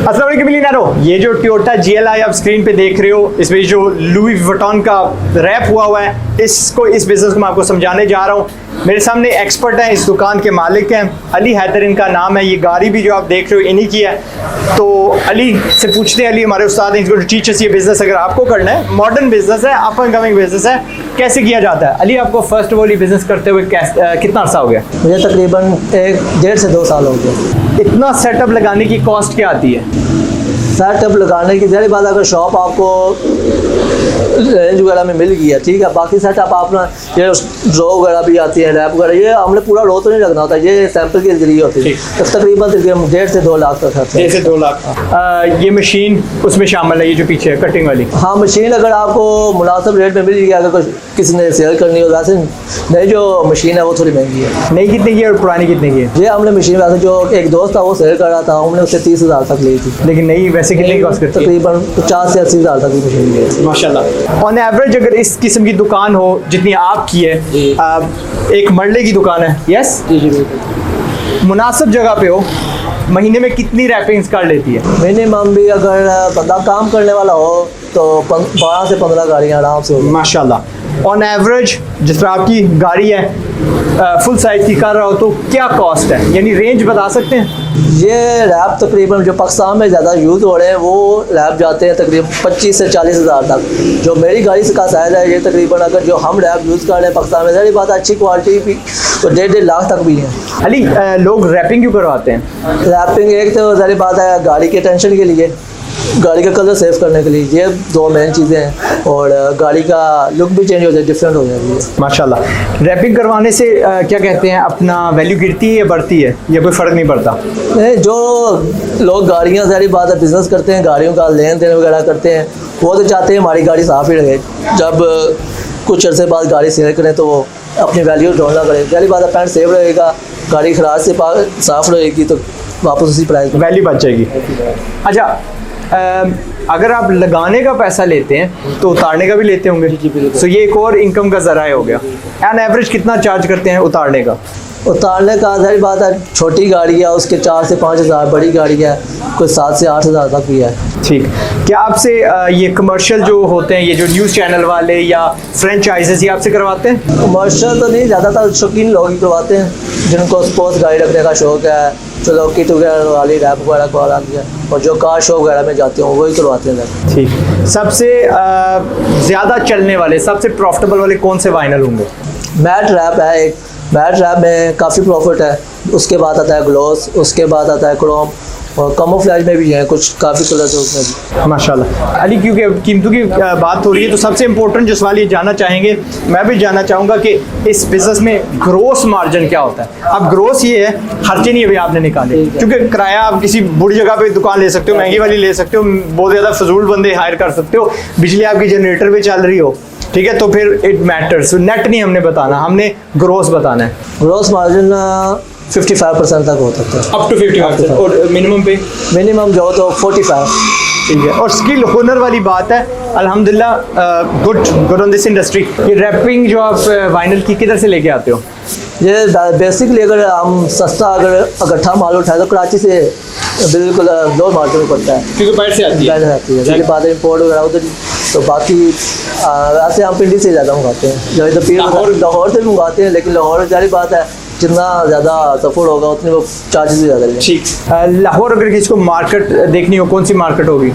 अस्सलाम वालेकुम मिलियनेरो। ये जो टोयोटा GLI आप स्क्रीन पे देख रहे हो, इसमें जो लुई वुइटन का रैप हुआ है, इस बिज़नेस को मैं आपको समझाने जा रहा हूँ। मेरे सामने एक्सपर्ट हैं, इस दुकान के मालिक हैं, अली हैदर इनका नाम है। ये गाड़ी भी जो आप देख रहे हो इन्हीं की है। तो अली से पूछते हैं, अली हमारे उस्ताद हैं, इनको टीच अस ये बिज़नेस अगर आपको करना है, मॉडर्न बिज़नेस है, अप एंड कमिंग बिज़नेस है, कैसे किया जाता है। अली आपको फर्स्ट ऑफ ऑल ये बिज़नेस करते हुए कितना अर्सा हो गया? मुझे तकरीबन 1.5 से 2 साल हो गए। इतना सेटअप लगाने की कॉस्ट क्या आती है? सेटअप लगाने की ज़ाहिर बात, अगर शॉप आपको रेंज वगैरह में मिल गई है, ठीक है। बाकी सेटअप अपना ये ड्रॉ वगैरह भी आती है, रैप वगैरह, ये हमने पूरा रो तो नहीं लगना होता, ये सैंपल के जरिए होती है। तो तकरीबन 1.5 से 2 लाख तक खर्च है। 1.5 से 2 लाख। ये मशीन उसमें शामिल है, ये जो पीछे है कटिंग वाली? हाँ, मशीन अगर आपको मुनासिब रेट में मिल गई, अगर किसी ने सेल करनी हो, वैसे नई जो मशीन है वो थोड़ी महंगी है। नई कितने की है और पुरानी कितने की है? ये हमने मशीन वैसे जो एक दोस्त था वो सेल कर रहा था, हमने उससे 30,000 तक ली थी। लेकिन नई वैसे कितने की कॉस्ट करती है? तकरीबन 50 से 80,000 तक की मशीन है माशाल्लाह। ऑन एवरेज अगर इस किस्म की दुकान हो जितनी आपकी है, एक मरले की दुकान है, यस जी, मुनासिब जगह पे हो, महीने में कितनी रैपिंग्स कर लेती है? मिनिमम भी अगर बंदा काम करने वाला हो तो 12 से 15 गाड़ियाँ आराम से होगी माशाल्लाह। ऑन एवरेज जिस तरह आपकी गाड़ी है फुल साइज की कर रहा हो तो क्या कॉस्ट है, यानी रेंज बता सकते हैं? ये रैप तकरीबन जो पाकिस्तान में ज़्यादा यूज़ हो रहे हैं वो रैप जाते हैं तकरीबन 25 से 40,000 तक। जो मेरी गाड़ी से का साइज है, ये तकरीबन अगर जो हम रैप यूज़ कर रहे हैं पाकिस्तान में, सारी बात अच्छी क्वालिटी भी तो 1.5 लाख तक भी है। अली लोग रैपिंग क्यों करवाते हैं? रैपिंग एक तो सारी बात है गाड़ी के टेंशन के लिए, गाड़ी का कलर सेव करने के लिए, ये 2 मेन चीज़ें हैं, और गाड़ी का लुक भी चेंज हो जाए, डिफरेंट हो जाती है माशाल्लाह। रैपिंग करवाने से क्या कहते हैं, अपना वैल्यू गिरती है या बढ़ती है, या कोई फ़र्क नहीं पड़ता? नहीं, जो लोग गाड़ियाँ सारी बात है बिज़नेस करते हैं, गाड़ियों का लेन देन वगैरह करते हैं, वो तो चाहते हैं हमारी गाड़ी साफ़ ही रहे। जब कुछ अर्से बाद गाड़ी सेल करें तो वो अपनी वैल्यू ड्रॉ ना करें। सारी बात है, पैंट सेव रहेगा, गाड़ी खराब से साफ़ रहेगी तो वापस उसी प्राइस वैल्यू बच जाएगी। अच्छा, अगर आप लगाने का पैसा लेते हैं तो उतारने का भी लेते होंगे? तो ये एक और इनकम का ज़राया हो गया। एन एवरेज कितना चार्ज करते हैं उतारने का? उतारने का सारी बात है, छोटी गाड़ी है उसके 4 से 5 हज़ार, बड़ी गाड़ी है कोई 7 से 8 हज़ार तक भी है। ठीक। क्या आपसे ये कमर्शियल जो होते हैं, ये जो न्यूज़ चैनल वाले या फ्रेंचाइजेस, ये आपसे करवाते हैं? कमर्शियल तो नहीं, ज़्यादातर शौकीन लोग ही करवाते हैं, जिनको स्पोर्ट्स गाड़ी रखने का शौक़ है, चलो किट वगैरह वाली रैप वगैरह करवाती है, और जो कार शो वगैरह में जाते हैं वही करवाते हैं। ठीक। सबसे ज़्यादा चलने वाले, सबसे प्रॉफिटेबल वाले कौन से वाइनल होंगे? मैट रैप है एक, मैट रैप में काफ़ी प्रॉफिट है। उसके बाद आता है ग्लॉस, उसके बाद आता है क्रोम, और कैमोफ्लेज में भी हैं कुछ काफ़ी कलर्स है उसमें भी माशाल्लाह। अली, क्योंकि कीमतों की बात हो रही है तो सबसे इम्पोर्टेंट जो सवाल ये जानना चाहेंगे, मैं भी जानना चाहूँगा कि इस बिज़नेस में ग्रोस मार्जिन क्या होता है? अब ग्रोस ये है, खर्चे नहीं अभी आपने निकाले, क्योंकि किराया आप किसी बुरी जगह पे दुकान ले सकते हो, महंगी वाली ले सकते हो, बहुत ज़्यादा फजूल बंदे हायर कर सकते हो, बिजली आपकी जनरेटर पे चल रही हो, ठीक है, तो फिर इट मैटर्स। नेट नहीं हमने बताना, हमने ग्रोस बताना है। ग्रोस मार्जिन 55% तक हो सकता है, अप टू 55%। और मिनिमम पे? मिनिमम जो तो 45। ठीक है। और स्किल हुनर वाली बात है, अल्हम्दुलिल्लाह गुड ऑन दिस इंडस्ट्री। ये रैपिंग जो आप वाइनल की किधर से लेके आते हो? ये बेसिकली अगर हम सस्ता अगर इकट्ठा माल उठाए तो कराची से बिल्कुल लो मार्केट में पड़ता है, क्योंकि बाहर से आती है। सारी बात है इम्पोर्ट वगैरह उधर, तो बाकी ऐसे हम पिंडी से ज़्यादा मंगाते हैं, जो तो फिर लाहौर से भी मंगाते हैं, लेकिन लाहौर सारी बात है जितना ज़्यादा सपोर्ट होगा उतने वो चार्जेस भी ज़्यादा लेंगे। ठीक। लाहौर अगर किसी को मार्केट देखनी हो, कौन सी मार्केट होगी?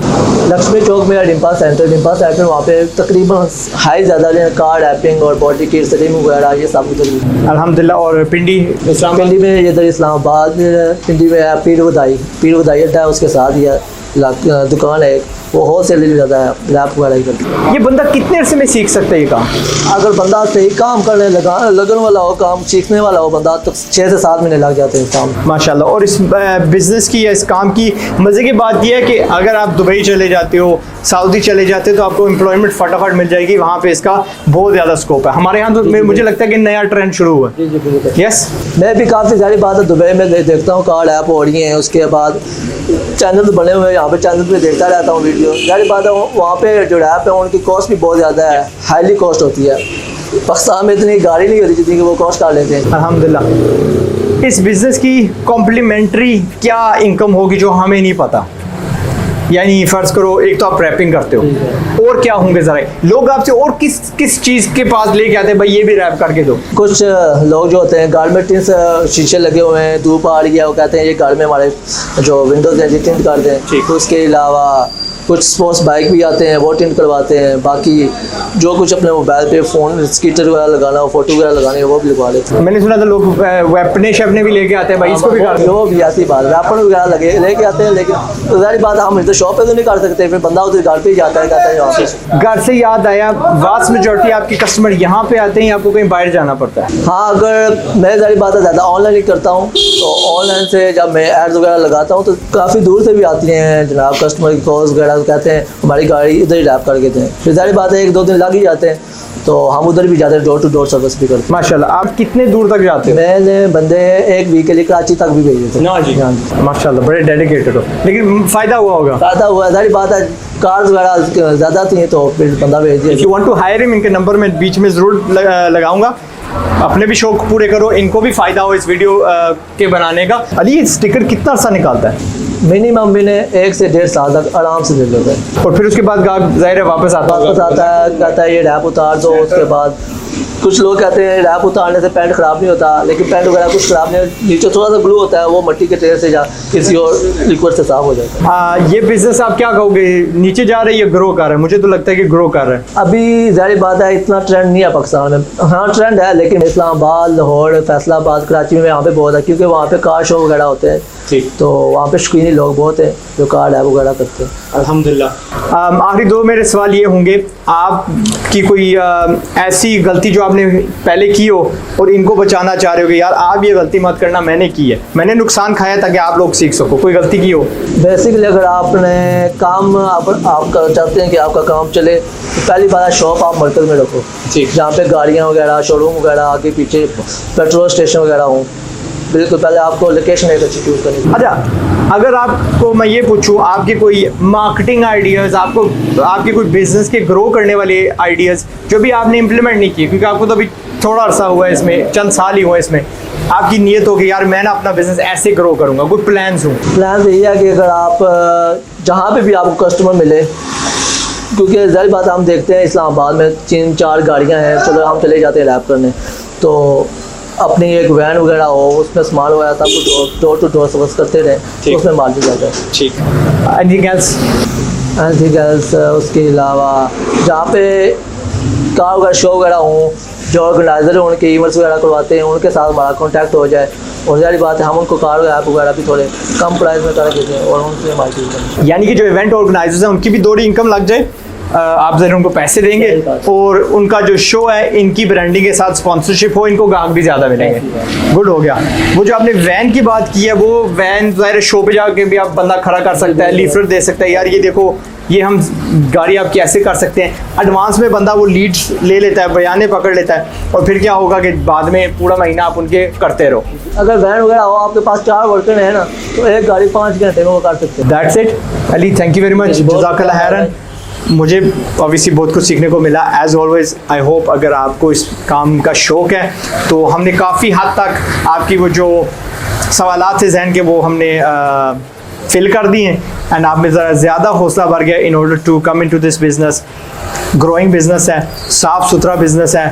लक्ष्मी चौक में डिम्पा सेंटर, वहाँ पे तकरीबन हाई ज़्यादा कार रैपिंग और बॉडी किट सेटिंग वगैरह ये सब उधर अल्हम्दुलिल्लाह। और पिंडी में इधर इस्लामाबाद, पिंडी में है पीर वदाई अड्डा है, उसके साथ ही दुकान है, वो होलसेल ज़्यादा है, रैप वगैरह ही करती है। ये बंदा कितने अरसे में सीख सकता है ये काम? अगर बंदा सही काम करने लगन वाला हो, काम सीखने वाला हो बंदा, तो 6 से 7 महीने लग जाते हैं काम माशाल्लाह। और इस बिज़नेस की या इस काम की मज़े की बात यह है कि अगर आप दुबई चले जाते हो, सऊदी चले जाते हो, तो आपको एम्प्लॉयमेंट फटाफट मिल जाएगी, वहाँ पे इसका बहुत ज़्यादा स्कोप है। हमारे यहाँ तो मुझे लगता है कि नया ट्रेंड शुरू हुआ है। यस, मैं भी काफ़ी सारी बात है दुबई में देखता हूँ, कार ऐप हो रही हैं, उसके बाद चैनल बने हुए हैं, यहाँ पे चैनल पे देखता रहता हूँ वीडियो। सारी बात है वहाँ पे जो ऐप है उनकी कॉस्ट भी बहुत ज़्यादा है, हाईली कॉस्ट होती है। पाकिस्तान में इतनी गाड़ी नहीं होती जितनी कि वो कॉस्ट कर लेते हैं। अल्हम्दुलिल्लाह। इस बिज़नेस की कॉम्प्लीमेंट्री क्या इनकम होगी जो हमें नहीं पता? यानी फ़र्ज़ करो एक तो आप रैपिंग करते हो, और क्या होंगे ज़रा लोग आपसे और किस किस चीज़ के पास लेके आते हैं, भाई ये भी रैप करके दो? कुछ लोग जो होते हैं गारमेंट टिंट शीशे लगे हुए हैं, धूप आ रही है, वो कहते हैं ये घर में हमारे जो विंडोज़ हैं ये टिंट कर दें। ठीक। उसके अलावा कुछ स्पोर्ट्स बाइक भी आते हैं, वो टिंट करवाते हैं। बाकी जो कुछ अपने मोबाइल पे फ़ोन स्कीटर वगैरह लगाना हो, फोटो वगैरह लगाने हो, वो भी लगवा लेते हैं। मैंने सुना था लोग वेपने शपने भी लेके आते हैं, भाई इसको भी कर दो। वो भी ऐसी बात, वेपन वगैरह लेके आते हैं, लेकिन तो सारी बात हम तो शॉप पे तो नहीं कर सकते, फिर बंदा उधर घर पे ही जाता है, कहता है यहाँ। घर से याद आया, वास्ट मेजॉरिटी आपके कस्टमर यहाँ पे आते हैं या आपको कहीं बाहर जाना पड़ता है? हाँ, अगर मैं सारी बात है ज़्यादा ऑनलाइन ही करता हूँ, तो ऑनलाइन से जब मैं एड्स वगैरह लगाता हूँ तो काफ़ी दूर से भी आती हैं जनाब कस्टमर की कॉल्स वगैरह, कहते हैं हमारी गाड़ी इधर ही रैप करके दें। फिर सारी बात है 1-2 दिन लग ही जाते हैं, तो हम उधर भी जाते हैं, डोर टू डोर सर्विस भी करते हैं। माशाल्लाह। आप कितने दूर तक जाते हो? मैंने बंदे एक वीक के लिए कराची तक भी भेजे थे। ना जी, माशाल्लाह, बड़े डेडिकेटेड हो। लेकिन फ़ायदा हुआ होगा? फ़ायदा हुआ, सारी बात है कार्स वगैरह ज़्यादा थी तो फिर बंदा भेज दिया। If you want to hire him, इनके नंबर मैं बीच में ज़रूर लगाऊंगा। अपने भी शौक पूरे करो, इनको भी फ़ायदा हो इस वीडियो के बनाने का। अली, स्टिकर कितना अर्सा निकालता है? मिनिमम मैंने 1 से 1.5 साल तक आराम से ले लेते हैं। और फिर उसके बाद ज़ाहिर है वापस आता है, कहता है ये रैप उतार दो। उसके बाद कुछ लोग कहते हैं रैप उतारने से पैंट ख़राब नहीं होता, लेकिन पैंट वगैरह कुछ ख़राब नहीं, नीचे थोड़ा सा ग्लू होता है, वो मिट्टी के तेल से या किसी और लिक्विड से साफ हो जाता है। ये बिजनेस आप क्या कहोगे, नीचे जा रही है, ग्रो कर रहा है? मुझे तो लगता है कि ग्रो कर रहा है। अभी ज़ाहिर बात है इतना ट्रेंड नहीं है पाकिस्तान में। हाँ ट्रेंड है, लेकिन इस्लामाबाद, लाहौर, फैसलाबाद, कराची में यहाँ पे बहुत है, क्योंकि वहाँ पे कार शो वगैरह होते हैं। ठीक। तो वहाँ पे शौकीनी लोग बहुत हैं जो कार रैप वगैरह करते हैं। अल्हम्दुलिल्लाह। आखिरी 2 मेरे सवाल ये होंगे, आपकी कोई ऐसी गलती जो आपने पहले की हो और इनको बचाना चाह रहे हो कि यार आप ये गलती मत करना, मैंने की है, मैंने नुकसान खाया ताकि आप लोग सीख सको, कोई गलती की हो? बेसिकली अगर आपने काम आपका चाहते हैं कि आपका काम चले, तो पहली बात शॉप आप मरकज़ में रखो, जहाँ पे गाड़ियाँ वगैरह, शोरूम वगैरह, आगे पीछे पेट्रोल स्टेशन वगैरह हों। बिल्कुल पहले आपको लोकेशन एक अच्छी चूज़ करनी। अच्छा, अगर आपको मैं ये पूछूं, आपके कोई मार्केटिंग आइडियाज़, आपके कोई बिजनेस के ग्रो करने वाले आइडियाज़ जो भी आपने इम्प्लीमेंट नहीं किए, क्योंकि आपको तो अभी थोड़ा अरसा हुआ है इसमें, चंद साल ही हुआ है इसमें, आपकी नीयत हो कि यार मैं ना अपना बिजनेस ऐसे ग्रो करूँगा, कोई प्लान्स हो? प्लान यही है कि अगर आप जहाँ पे भी आपको कस्टमर मिले, क्योंकि ज़ाहिर बात हम देखते हैं इस्लामाबाद में 3-4 गाड़ियाँ हैं, चलो हम चले जाते हैं रैप करने, तो अपनी एक वैन वगैरह हो, उसमें सामान वगैरह सब कुछ डोर टू डोर सर्विस करते रहे, तो उसमें माल भी जाता है। ठीक। एनीथिंग एल्स उसके अलावा जहाँ पे कार वगैरह शो वगैरह हों, जो ऑर्गेनाइजर हैं उनके इवेंट्स वगैरह करवाते हैं, उनके साथ हमारा कॉन्टैक्ट हो जाए, और सारी बात है हम उनको कार ऐप वगैरह भी थोड़े कम प्राइस में कर देते हैं और उनसे मार्केटिंग करते हैं। यानी कि जो इवेंट ऑर्गेनाइजर्स हैं उनकी भी दोहरी इनकम लग जाए, आप ज़रा उनको पैसे देंगे और उनका जो शो है इनकी ब्रांडिंग के साथ स्पॉन्सरशिप हो, इनको ग्राहक भी ज़्यादा मिलेंगे। गुड हो गया। वो जो आपने वैन की बात की है, वो वैन ज़ाहिर शो पे जाके भी आप बंदा खड़ा कर सकता है, लीफलेट दे सकता है, यार ये देखो ये हम गाड़ी आप कैसे कर सकते हैं। एडवांस में बंदा वो लीड्स ले लेता है, बयाने पकड़ लेता है, और फिर क्या होगा कि बाद में पूरा महीना आप उनके करते रहो। अगर वैन वगैरह हो, आपके पास 4 वर्कर है ना, तो एक गाड़ी 5 घंटे में वो कर सकते हैं। That's it Ali, thank you very much, जज़ाकल्लाह खैरन। मुझे ऑब्वियसली बहुत कुछ सीखने को मिला एज़ ऑलवेज। आई होप अगर आपको इस काम का शौक़ है तो हमने काफ़ी हद तक आपकी वो जो सवालात थे जहन के वो हमने फिल कर दिए हैं, एंड आप में ज़रा ज़्यादा हौसला बढ़ गया in order to come into this business. Growing business है, साफ़ सुथरा बिजनेस है,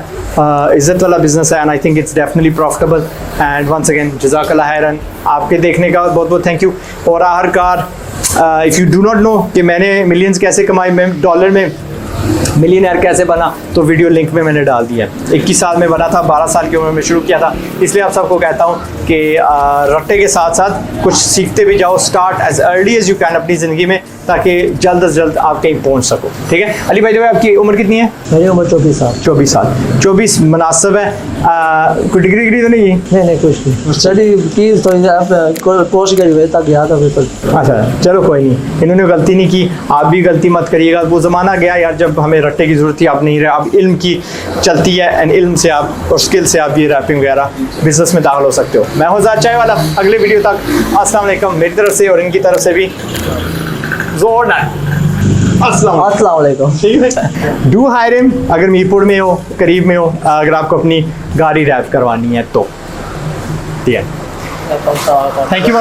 इज़्ज़त वाला बिजनेस है, and I think it's definitely profitable. And once again जज़ाकल्लाह खैरन, आपके देखने का बहुत बहुत थैंक यू। और आखिरकार if you do not know कि मैंने मिलियंस कैसे कमाए, मैं डॉलर में मिलियनर कैसे बना, तो वीडियो लिंक में मैंने डाल दिया है। 21 साल में बना था, 12 साल की उम्र में शुरू किया था, इसलिए आप सबको कहता हूँ कि रट्टे के साथ साथ कुछ सीखते भी जाओ, start as early as you can अपनी ज़िंदगी में, ताकि जल्द से जल्द आप कहीं पहुँच सको। ठीक है अली भाई, जो आपकी उम्र कितनी है? मेरी उम्र 24 साल। 24 साल, 24 मुनासिब है। कोई डिग्री तो नहीं? नहीं कुछ नहीं, स्टडी की तो पोस्ट ग्रेजुएट तक गया था पेपर। अच्छा चलो कोई नहीं, इन्होंने गलती नहीं की, आप भी गलती मत करिएगा। वो ज़माना गया यार जब हमें रट्टे की ज़रूरत थी, आप नहीं रहे, अब इल्म की चलती है, एंड इल्म से आप और स्किल से आप ये रैपिंग वगैरह बिजनेस में दाखिल हो सकते हो। मैं हूं अज़ाद चायवाला, अगले वीडियो तक अस्सलाम वालेकुम मेरी तरफ से और इनकी तरफ से भी जोरदार अस्सलाम वालेकुम। ठीक है, डू हायर हिम अगर मीरपुर में हो, करीब में हो, अगर आपको अपनी गाड़ी रैप करवानी है तो। ठीक है, थैंक यू।